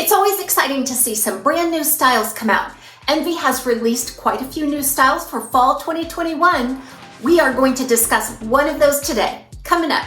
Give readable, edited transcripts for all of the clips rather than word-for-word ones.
It's always exciting to see some brand new styles come out. Envy has released quite a few new styles for fall 2021. We are going to discuss one of those today. Coming up.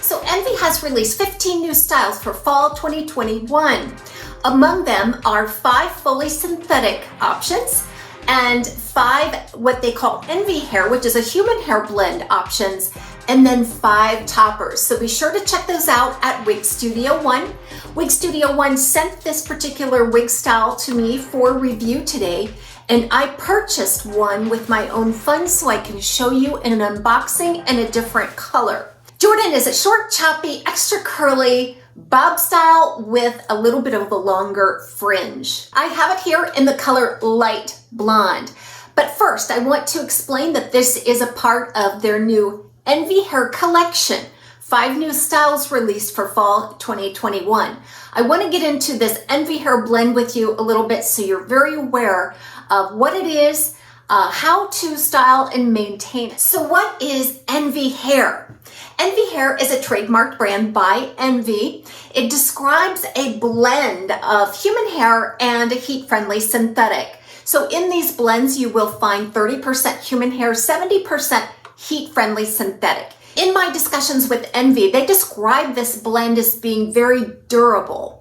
So Envy has released 15 new styles for fall 2021. Among them are 5 fully synthetic options and 5 what they call Envy hair, which is a human hair blend options, and then 5 toppers. So be sure to check those out at Wig Studio One. Wig Studio One sent this particular wig style to me for review today, and I purchased one with my own funds so I can show you in an unboxing in a different color. Jordan is a short, choppy, extra curly bob style with a little bit of a longer fringe. I have it here in the color light blonde. But first, I want to explain that this is a part of their new Envy hair collection. 5 new styles released for fall 2021. I want to get into this Envy hair blend with you a little bit so you're very aware of what it is, how to style and maintain it. So what is Envy hair? Envy hair is a trademarked brand by Envy. It describes a blend of human hair and a heat-friendly synthetic. So in these blends, you will find 30% human hair, 70% heat-friendly synthetic. In my discussions with Envy, they describe this blend as being very durable.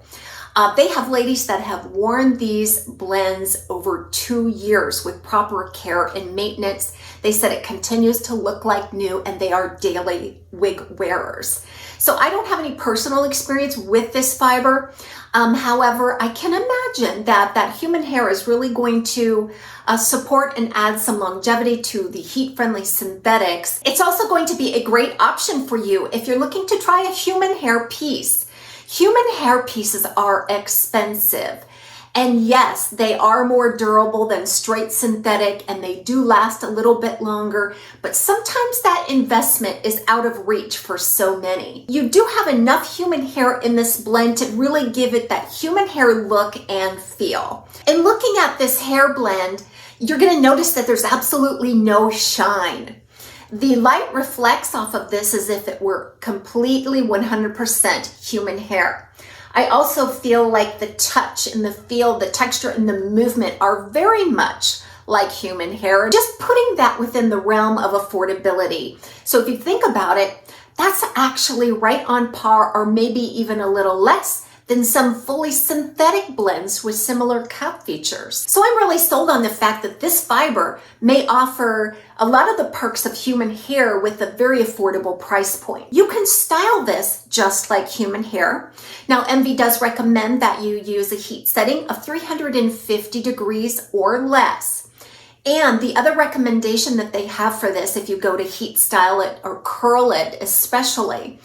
They have ladies that have worn these blends over 2 years with proper care and maintenance. They said it continues to look like new and they are daily wig wearers. So I don't have any personal experience with this fiber. However, I can imagine that human hair is really going to support and add some longevity to the heat-friendly synthetics. It's also going to be a great option for you if you're looking to try a human hair piece. Human hair pieces are expensive. And yes, they are more durable than straight synthetic and they do last a little bit longer, but sometimes that investment is out of reach for so many. You do have enough human hair in this blend to really give it that human hair look and feel. In looking at this hair blend, you're going to notice that there's absolutely no shine. The light reflects off of this as if it were completely 100% human hair. I also feel like the touch and the feel, the texture and the movement are very much like human hair, just putting that within the realm of affordability. So if you think about it, that's actually right on par or maybe even a little less than some fully synthetic blends with similar cap features. So I'm really sold on the fact that this fiber may offer a lot of the perks of human hair with a very affordable price point. You can style this just like human hair. Now, Envy does recommend that you use a heat setting of 350 degrees or less. And the other recommendation that they have for this, if you go to heat style it or curl it especially,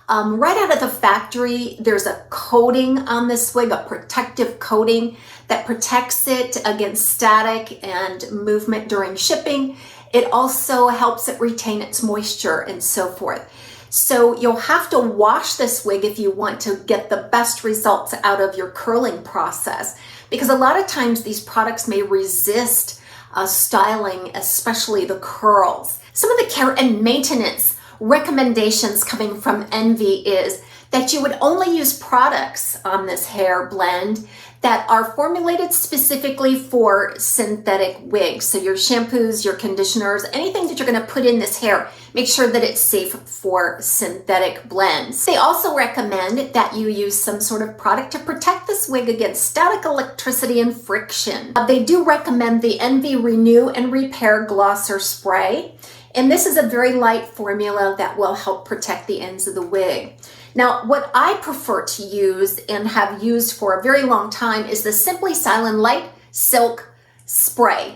right out of the factory, there's a coating on this wig, a protective coating that protects it against static and movement during shipping. It also helps it retain its moisture and so forth. So you'll have to wash this wig if you want to get the best results out of your curling process, because a lot of times these products may resist styling, especially the curls. Some of the care and maintenance recommendations coming from Envy is that you would only use products on this hair blend that are formulated specifically for synthetic wigs. So your shampoos, your conditioners, anything that you're going to put in this hair, make sure that it's safe for synthetic blends. They also recommend that you use some sort of product to protect this wig against static electricity and friction. They do recommend the Envy Renew and Repair Glosser Spray. And this is a very light formula that will help protect the ends of the wig. Now, what I prefer to use and have used for a very long time is the Simply Silent Light Silk Spray.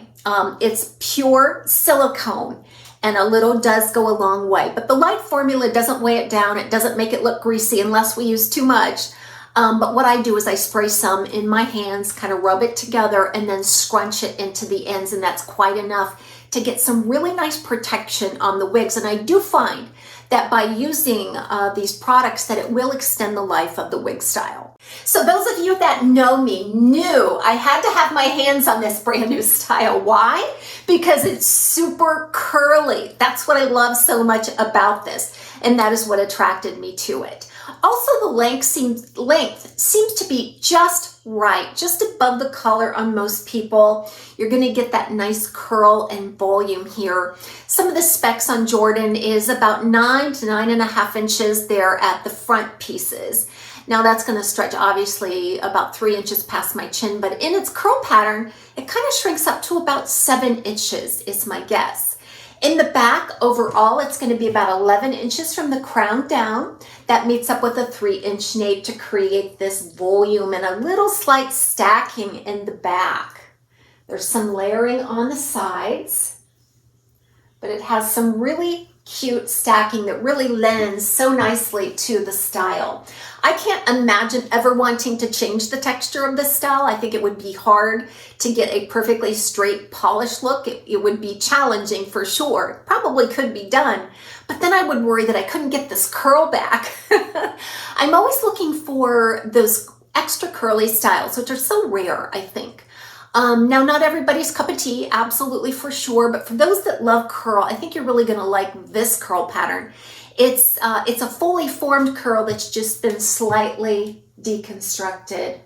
It's pure silicone and a little does go a long way. But the light formula doesn't weigh it down. It doesn't make it look greasy unless we use too much. But what I do is I spray some in my hands, kind of rub it together and then scrunch it into the ends, and that's quite enough to get some really nice protection on the wigs. And I do find that by using these products that it will extend the life of the wig style. So those of you that know me knew I had to have my hands on this brand new style. Why? Because it's super curly. That's what I love so much about this. and that is what attracted me to it. Also, the length seems to be just right, just above the collar on most people. You're going to get that nice curl and volume here. Some of the specs on Jordan is about 9 to 9.5 inches there at the front pieces. Now that's going to stretch obviously about 3 inches past my chin, but in its curl pattern, it kind of shrinks up to about 7 inches is my guess. In the back, overall, it's going to be about 11 inches from the crown down. That meets up with a 3-inch nape to create this volume and a little slight stacking in the back. There's some layering on the sides, but it has some really cute stacking that really lends so nicely to the style. I can't imagine ever wanting to change the texture of this style. I think it would be hard to get a perfectly straight polished look. It would be challenging for sure. Probably could be done, but then I would worry that I couldn't get this curl back. I'm always looking for those extra curly styles, which are so rare, I think. Now, not everybody's cup of tea, absolutely for sure, but for those that love curl, I think you're really going to like this curl pattern. It's a fully formed curl that's just been slightly deconstructed.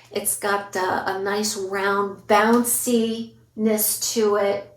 It's got a nice round bounciness to it,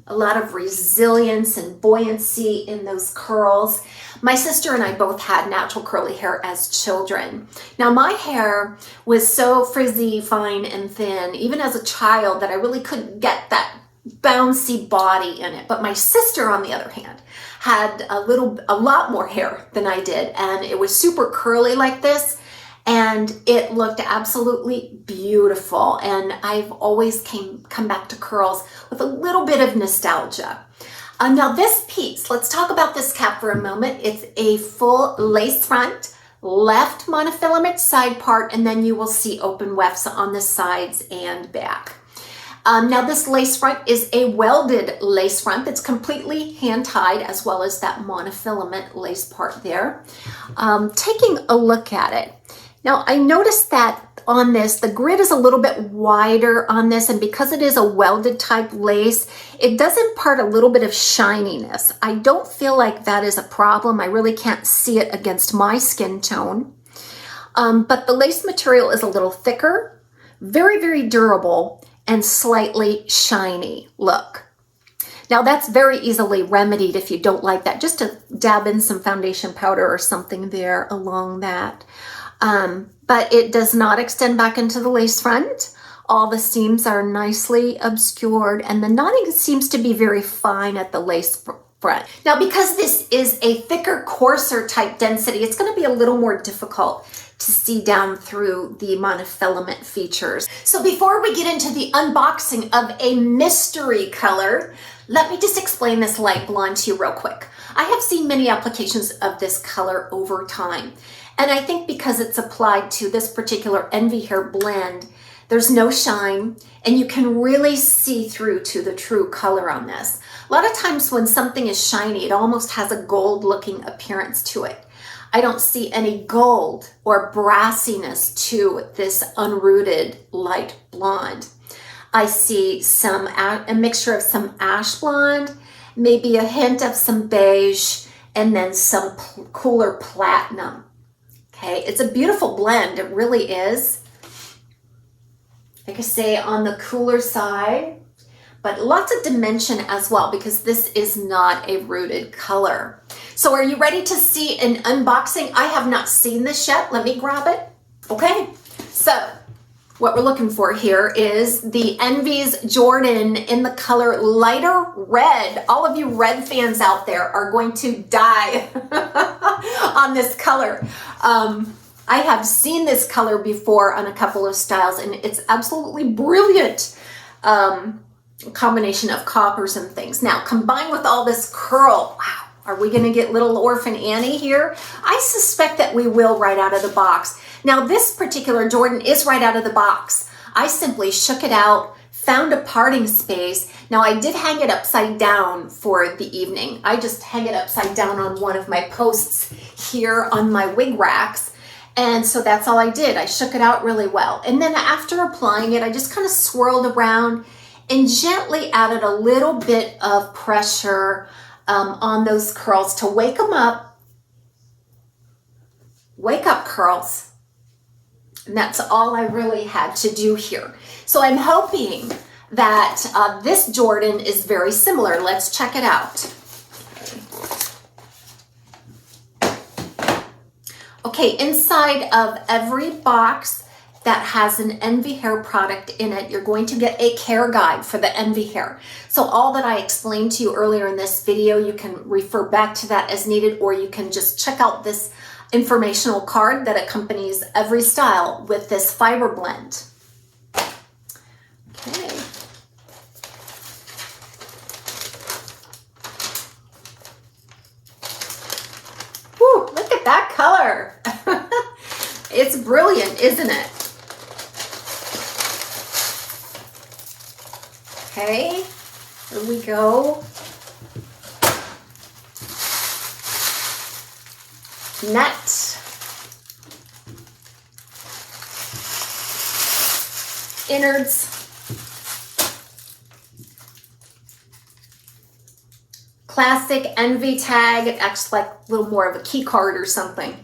a lot of resilience and buoyancy in those curls. My sister and I both had natural curly hair as children. Now my hair was so frizzy, fine, and thin, even as a child, that I really couldn't get that bouncy body in it. But my sister, on the other hand, had a lot more hair than I did, and it was super curly like this, and it looked absolutely beautiful. And I've always come back to curls with a little bit of nostalgia. Now this piece, let's talk about this cap for a moment. It's a full lace front, left monofilament side part, and then you will see open wefts on the sides and back. Now this lace front is a welded lace front that's completely hand tied, as well as that monofilament lace part there. Taking a look at it. Now I noticed that on this, the grid is a little bit wider on this, and because it is a welded type lace, it does impart a little bit of shininess. I don't feel like that is a problem. I really can't see it against my skin tone. But the lace material is a little thicker, very, very durable, and slightly shiny look. Now that's very easily remedied if you don't like that, just to dab in some foundation powder or something there along that. But it does not extend back into the lace front. All the seams are nicely obscured, and the knotting seems to be very fine at the lace front. Now, because this is a thicker, coarser type density, it's going to be a little more difficult to see down through the monofilament features. So before we get into the unboxing of a mystery color, let me just explain this light blonde to you real quick. I have seen many applications of this color over time. And I think because it's applied to this particular Envy Hair blend, there's no shine, and you can really see through to the true color on this. A lot of times when something is shiny, it almost has a gold looking appearance to it. I don't see any gold or brassiness to this unrooted light blonde. I see a mixture of some ash blonde, maybe a hint of some beige, and then some cooler platinum. Okay, it's a beautiful blend, it really is. Like I say, on the cooler side, but lots of dimension as well, because this is not a rooted color. So are you ready to see an unboxing? I have not seen this yet. Let me grab it. Okay, so what we're looking for here is the Envy's Jordan in the color lighter red. All of you red fans out there are going to die on this color. I have seen this color before on a couple of styles, and it's absolutely brilliant. Combination of coppers and things. Now, combined with all this curl, wow, are we gonna get little Orphan Annie here? I suspect that we will right out of the box. Now, this particular Jordan is right out of the box. I simply shook it out, found a parting space. Now, I did hang it upside down for the evening. I just hang it upside down on one of my posts here on my wig racks. And so that's all I did. I shook it out really well. And then after applying it, I just kind of swirled around and gently added a little bit of pressure on those curls to wake them up. Wake up, curls. And that's all I really had to do here. So I'm hoping that this Jordan is very similar. Let's check it out. Okay, inside of every box that has an Envy hair product in it, you're going to get a care guide for the Envy hair. So all that I explained to you earlier in this video, you can refer back to that as needed, or you can just check out this informational card that accompanies every style with this fiber blend. Okay. Whew, look at that color. It's brilliant, isn't it? Okay, here we go. Net. Innards. Classic Envy tag. It acts like a little more of a key card or something.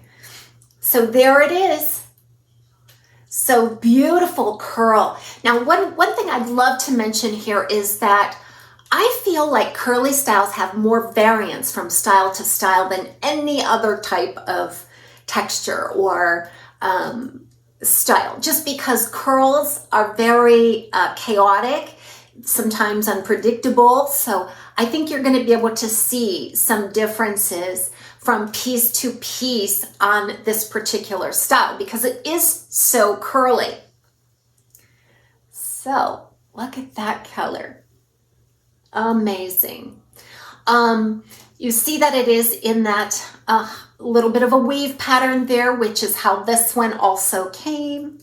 So there it is. So beautiful curl. Now, one thing I'd love to mention here is that I feel like curly styles have more variance from style to style than any other type of texture or style, just because curls are very chaotic, sometimes unpredictable. So I think you're going to be able to see some differences from piece to piece on this particular style because it is so curly. So look at that color. Amazing. You see that it is in that little bit of a weave pattern there, which is how this one also came.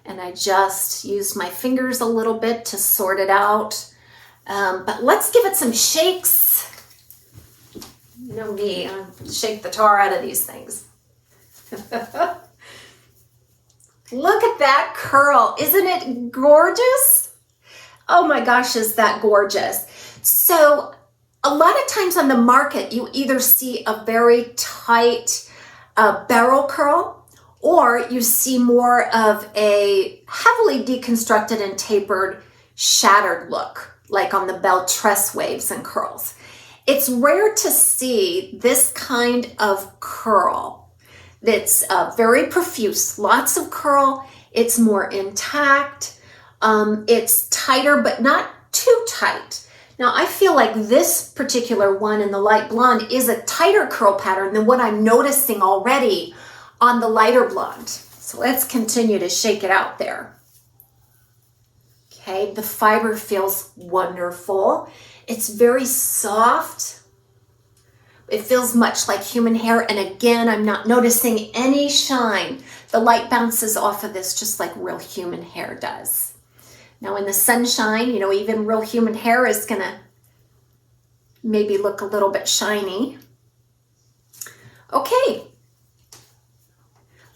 And I just used my fingers a little bit to sort it out. But let's give it some shakes. You know me, I shake the tar out of these things. Look at that curl. Isn't it gorgeous? Oh my gosh, is that gorgeous? So a lot of times on the market, you either see a very tight barrel curl, or you see more of a heavily deconstructed and tapered, shattered look, like on the belle tress waves and curls. It's rare to see this kind of curl that's very profuse, lots of curl. It's more intact. It's tighter, but not too tight. Now, I feel like this particular one in the light blonde is a tighter curl pattern than what I'm noticing already on the lighter blonde. So let's continue to shake it out there. Okay, the fiber feels wonderful. It's very soft. It feels much like human hair. And again, I'm not noticing any shine. The light bounces off of this just like real human hair does. Now in the sunshine, you know, even real human hair is gonna maybe look a little bit shiny. Okay,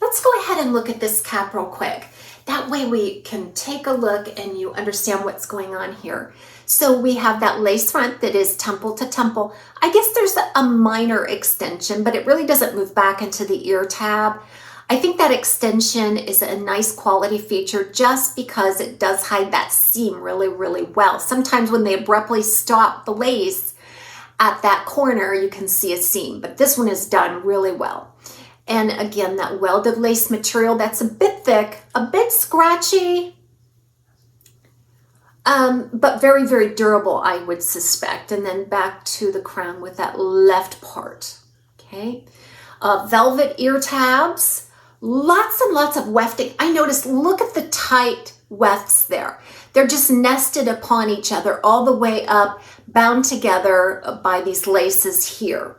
let's go ahead and look at this cap real quick. That way we can take a look and you understand what's going on here. So we have that lace front that is temple to temple. I guess there's a minor extension, but it really doesn't move back into the ear tab. I think that extension is a nice quality feature just because it does hide that seam really, really well. Sometimes when they abruptly stop the lace at that corner, you can see a seam, but this one is done really well. And again, that welded lace material, that's a bit thick, a bit scratchy, but very, very durable, I would suspect. And then back to the crown with that left part, okay? Velvet ear tabs, lots and lots of wefting. I noticed, look at the tight wefts there. They're just nested upon each other all the way up, bound together by these laces here.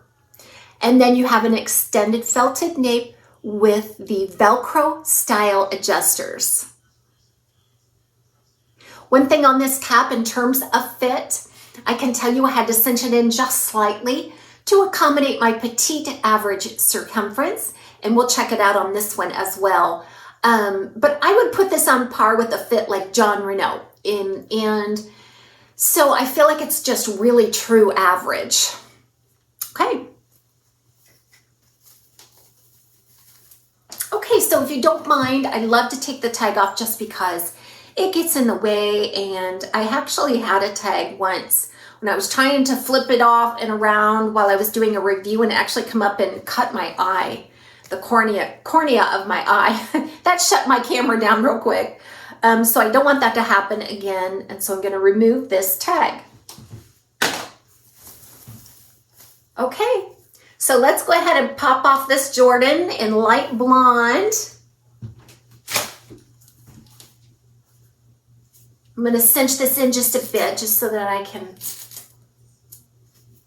And then you have an extended felted nape with the Velcro style adjusters. One thing on this cap in terms of fit, I can tell you I had to cinch it in just slightly to accommodate my petite average circumference, and we'll check it out on this one as well. But I would put this on par with a fit like John Renault, and so I feel like it's just really true average. Okay. Okay, so if you don't mind, I love to take the tag off just because it gets in the way, and I actually had a tag once when I was trying to flip it off and around while I was doing a review, and it actually come up and cut my eye, the cornea of my eye. That shut my camera down real quick. So I don't want that to happen again, and so I'm going to remove this tag. Okay, so let's go ahead and pop off this Jordan in light blonde. I'm going to cinch this in just a bit just so that I can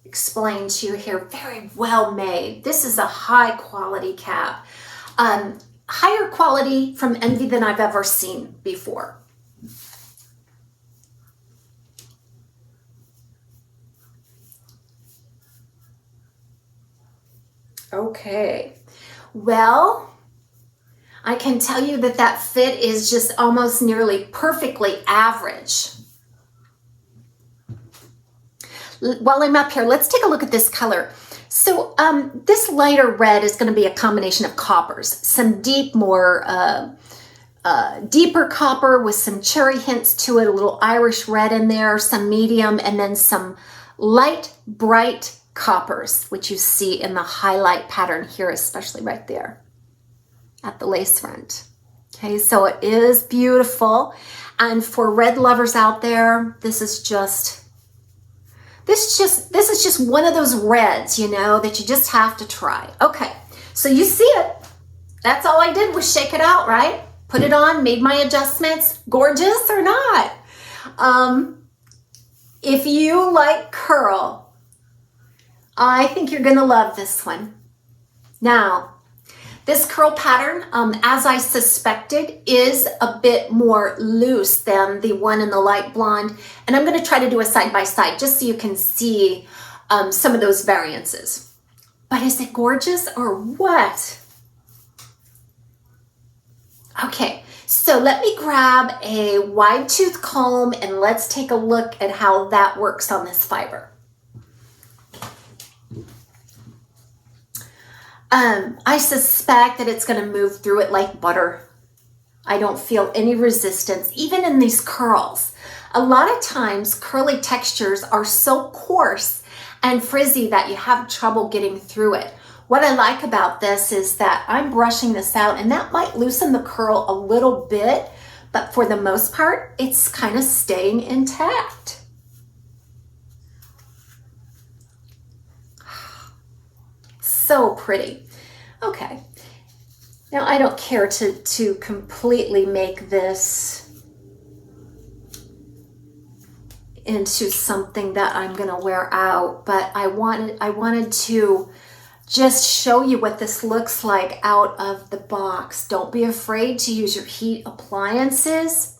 explain to you here. Very well made. This is a high quality cap. Higher quality from Envy than I've ever seen before. Okay, well, I can tell you that that fit is just almost nearly perfectly average. While I'm up here, let's take a look at this color. So this lighter red is going to be a combination of coppers, some deeper copper with some cherry hints to it, a little Irish red in there, some medium, and then some light, bright coppers, which you see in the highlight pattern here, especially right there at the lace front. Okay, so it is beautiful. And for red lovers out there, this is just one of those reds, you know, that you just have to try. Okay, so you see it. That's all I did was shake it out, right? Put it on, made my adjustments. Gorgeous or not? If you like curl, I think you're gonna love this one. Now, this curl pattern, as I suspected, is a bit more loose than the one in the light blonde. And I'm going to try to do a side-by-side just so you can see some of those variances. But is it gorgeous or what? Okay, so let me grab a wide tooth comb and let's take a look at how that works on this fiber. I suspect that it's going to move through it like butter. I don't feel any resistance, even in these curls. A lot of times, curly textures are so coarse and frizzy that you have trouble getting through it. What I like about this is that I'm brushing this out, and that might loosen the curl a little bit, but for the most part, it's kind of staying intact. So pretty. Okay, now I don't care to completely make this into something that I'm gonna wear out, but I wanted to just show you what this looks like out of the box. Don't be afraid to use your heat appliances.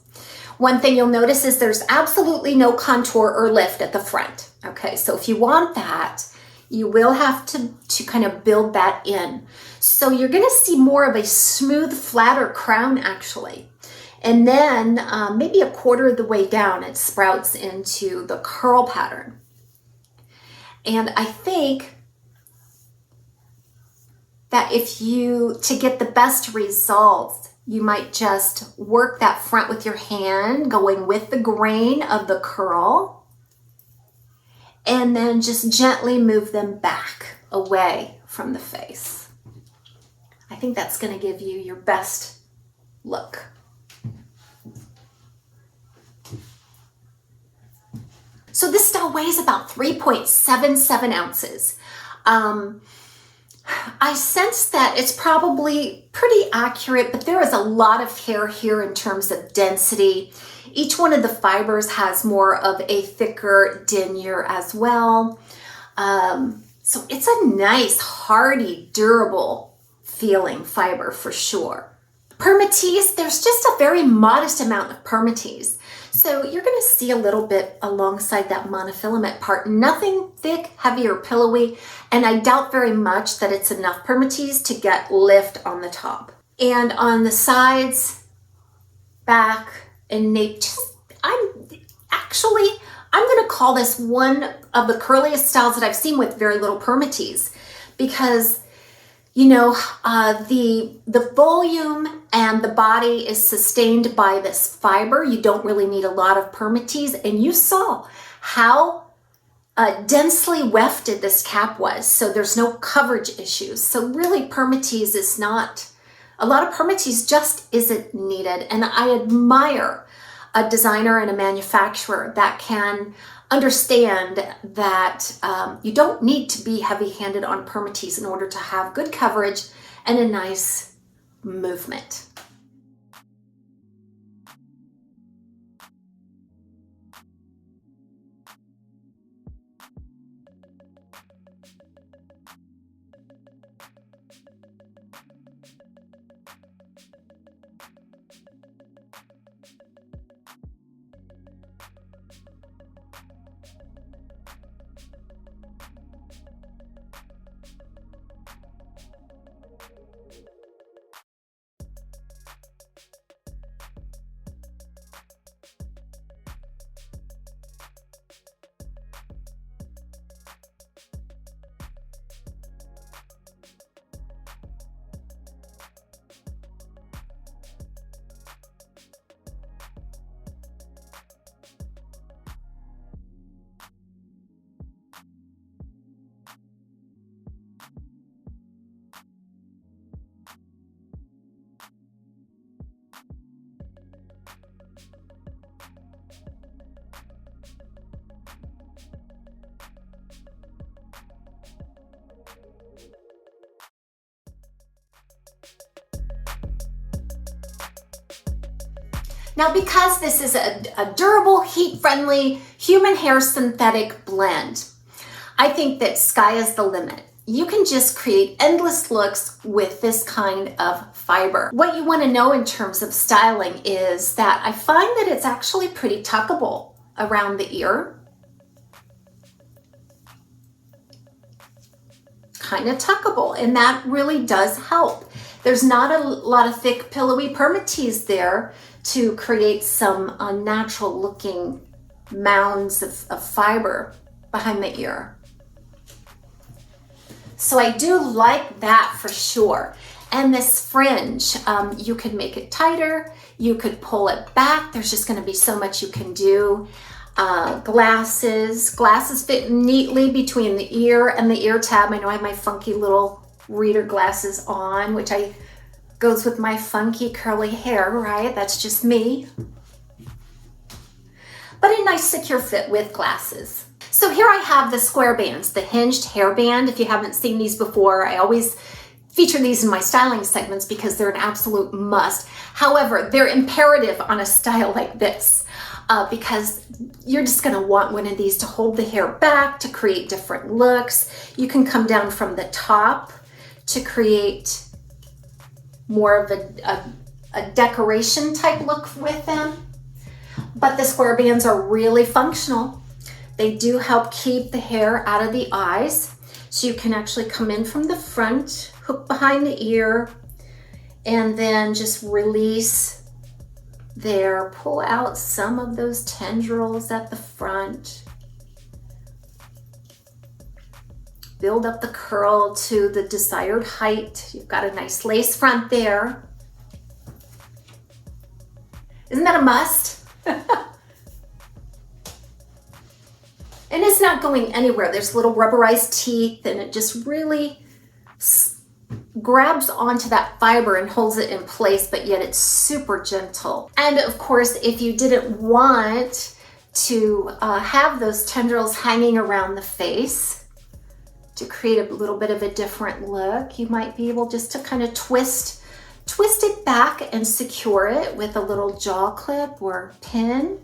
One thing you'll notice is there's absolutely no contour or lift at the front. Okay, so if you want that, you will have to kind of build that in. So you're going to see more of a smooth, flatter crown actually. And then maybe a quarter of the way down, it sprouts into the curl pattern. And I think that to get the best results, you might just work that front with your hand, going with the grain of the curl. And then just gently move them back away from the face. I think that's going to give you your best look. So this style weighs about 3.77 ounces. I sense that it's probably pretty accurate, but there is a lot of hair here in terms of density. Each one of the fibers has more of a thicker denier as well. So it's a nice, hardy, durable feeling fiber for sure. Permatease, there's just a very modest amount of permatease. So you're going to see a little bit alongside that monofilament part. Nothing thick, heavy, or pillowy. And I doubt very much that it's enough permatease to get lift on the top. And on the sides, back, and nape, I'm going to call this one of the curliest styles that I've seen with very little permatease, because you know, the volume and the body is sustained by this fiber. You don't really need a lot of permatease, and you saw how densely wefted this cap was, so there's no coverage issues. So really permatease is not, a lot of permatease just isn't needed, and I admire a designer and a manufacturer that can understand that you don't need to be heavy-handed on permatease in order to have good coverage and a nice movement. Now, because this is a durable, heat-friendly, human hair synthetic blend, I think that sky is the limit. You can just create endless looks with this kind of fiber. What you want to know in terms of styling is that I find that it's actually pretty tuckable around the ear. Kind of tuckable, and that really does help. There's not a lot of thick, pillowy permatease there to create some unnatural looking mounds of fiber behind the ear. So I do like that for sure. And this fringe, you could make it tighter, you could pull it back. There's just gonna be so much you can do. Glasses fit neatly between the ear and the ear tab. I know I have my funky little reader glasses on, which goes with my funky curly hair, right? That's just me. But a nice secure fit with glasses. So here I have the square bands, the hinged hairband. If you haven't seen these before, I always feature these in my styling segments because they're an absolute must. However, they're imperative on a style like this because you're just gonna want one of these to hold the hair back, to create different looks. You can come down from the top to create more of a decoration type look with them. But the square bands are really functional. They do help keep the hair out of the eyes. So you can actually come in from the front, hook behind the ear, and then just release there. Pull out some of those tendrils at the front. Build up the curl to the desired height. You've got a nice lace front there. Isn't that a must? And it's not going anywhere. There's little rubberized teeth, and it just really grabs onto that fiber and holds it in place, but yet it's super gentle. And of course, if you didn't want to have those tendrils hanging around the face, to create a little bit of a different look, you might be able just to kind of twist it back and secure it with a little jaw clip or pin.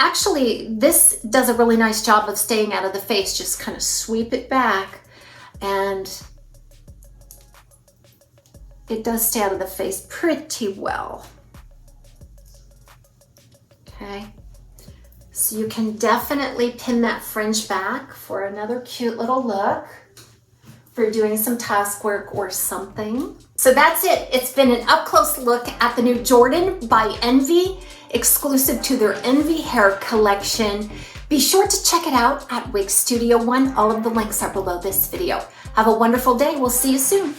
Actually, this does a really nice job of staying out of the face. Just kind of sweep it back and it does stay out of the face pretty well. Okay. So you can definitely pin that fringe back for another cute little look. for doing some task work or something. So that's it. It's been an up-close look at the new Jordan by Envy, exclusive to their Envy hair collection. Be sure to check it out at Wig Studio One. All of the links are below this video. Have a wonderful day. We'll see you soon.